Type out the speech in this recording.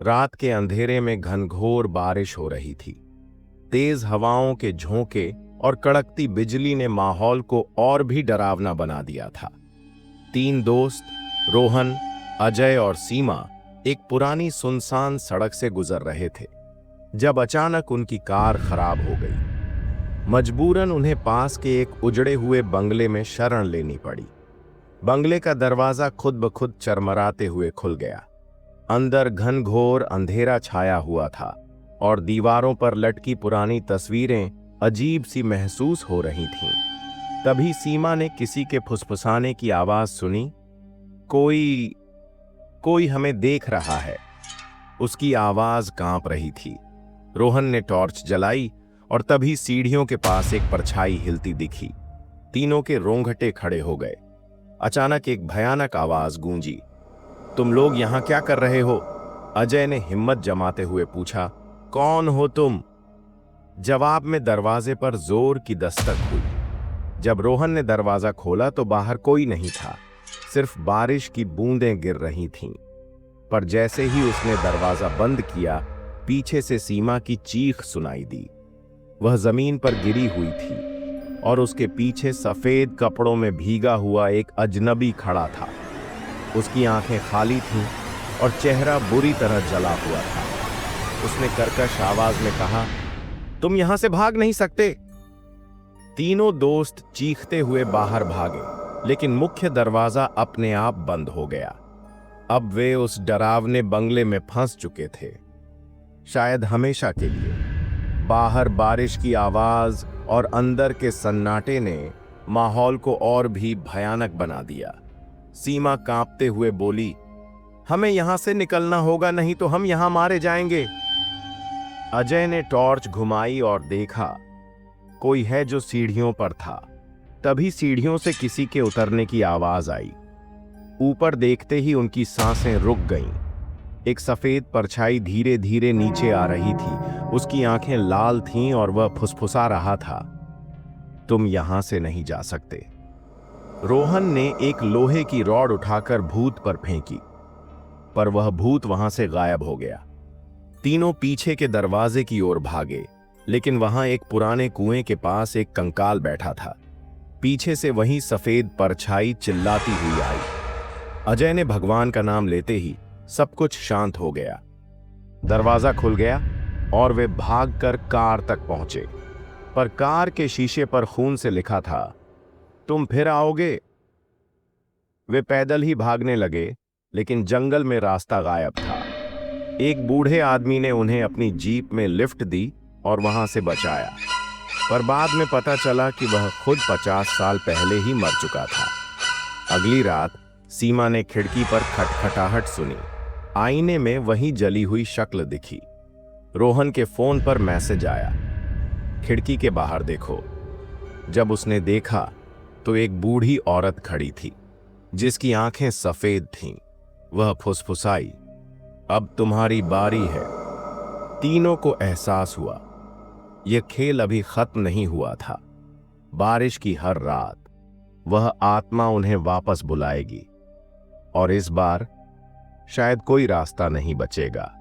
रात के अंधेरे में घनघोर बारिश हो रही थी। तेज हवाओं के झोंके और कड़कती बिजली ने माहौल को और भी डरावना बना दिया था। तीन दोस्त रोहन, अजय और सीमा एक पुरानी सुनसान सड़क से गुजर रहे थे जब अचानक उनकी कार खराब हो गई। मजबूरन उन्हें पास के एक उजड़े हुए बंगले में शरण लेनी पड़ी। बंगले का दरवाजा खुद ब खुद चरमराते हुए खुल गया। अंदर घनघोर अंधेरा छाया हुआ था और दीवारों पर लटकी पुरानी तस्वीरें अजीब सी महसूस हो रही थीं। तभी सीमा ने किसी के फुसफुसाने की आवाज सुनी। कोई कोई हमें देख रहा है। उसकी आवाज कांप रही थी। रोहन ने टॉर्च जलाई और तभी सीढ़ियों के पास एक परछाई हिलती दिखी। तीनों के रोंगटे खड़े हो गए। अचानक एक भयानक आवाज गूंजी। तुम लोग यहां क्या कर रहे हो? अजय ने हिम्मत जमाते हुए पूछा। कौन हो तुम? जवाब में दरवाजे पर जोर की दस्तक हुई। जब रोहन ने दरवाजा खोला तो बाहर कोई नहीं था, सिर्फ बारिश की बूंदें गिर रही थीं। पर जैसे ही उसने दरवाजा बंद किया, पीछे से सीमा की चीख सुनाई दी। वह जमीन पर गिरी हुई थी और उसके पीछे सफेद कपड़ों में भीगा हुआ एक अजनबी खड़ा था। उसकी आंखें खाली थीं और चेहरा बुरी तरह जला हुआ था। उसने कर्कश आवाज में कहा, तुम यहां से भाग नहीं सकते। तीनों दोस्त चीखते हुए बाहर भागे, लेकिन मुख्य दरवाजा अपने आप बंद हो गया। अब वे उस डरावने बंगले में फंस चुके थे, शायद हमेशा के लिए। बाहर बारिश की आवाज और अंदर के सन्नाटे ने माहौल को और भी भयानक बना दिया। सीमा कांपते हुए बोली, हमें यहां से निकलना होगा, नहीं तो हम यहां मारे जाएंगे। अजय ने टॉर्च घुमाई और देखा, कोई है जो सीढ़ियों पर था। तभी सीढ़ियों से किसी के उतरने की आवाज आई। ऊपर देखते ही उनकी सांसें रुक गईं। एक सफेद परछाई धीरे धीरे नीचे आ रही थी। उसकी आंखें लाल थीं और वह फुसफुसा रहा था, तुम यहां से नहीं जा सकते। रोहन ने एक लोहे की रॉड उठाकर भूत पर फेंकी, पर वह भूत वहां से गायब हो गया। तीनों पीछे के दरवाजे की ओर भागे, लेकिन वहां एक पुराने कुएं के पास एक कंकाल बैठा था। पीछे से वही सफेद परछाई चिल्लाती हुई आई। अजय ने भगवान का नाम लेते ही सब कुछ शांत हो गया। दरवाजा खुल गया और वे भागकर कार तक पहुंचे, पर कार के शीशे पर खून से लिखा था, तुम फिर आओगे। वे पैदल ही भागने लगे, लेकिन जंगल में रास्ता गायब था। एक बूढ़े आदमी ने उन्हें अपनी जीप में लिफ्ट दी और वहां से बचाया, पर बाद में पता चला कि वह खुद 50 साल पहले ही मर चुका था। अगली रात सीमा ने खिड़की पर खटखटाहट सुनी। आईने में वही जली हुई शक्ल दिखी। रोहन के फोन पर मैसेज आया, खिड़की के बाहर देखो। जब उसने देखा तो एक बूढ़ी औरत खड़ी थी, जिसकी आंखें सफेद थीं। वह फुसफुसाई, अब तुम्हारी बारी है। तीनों को एहसास हुआ, यह खेल अभी खत्म नहीं हुआ था। बारिश की हर रात वह आत्मा उन्हें वापस बुलाएगी, और इस बार शायद कोई रास्ता नहीं बचेगा।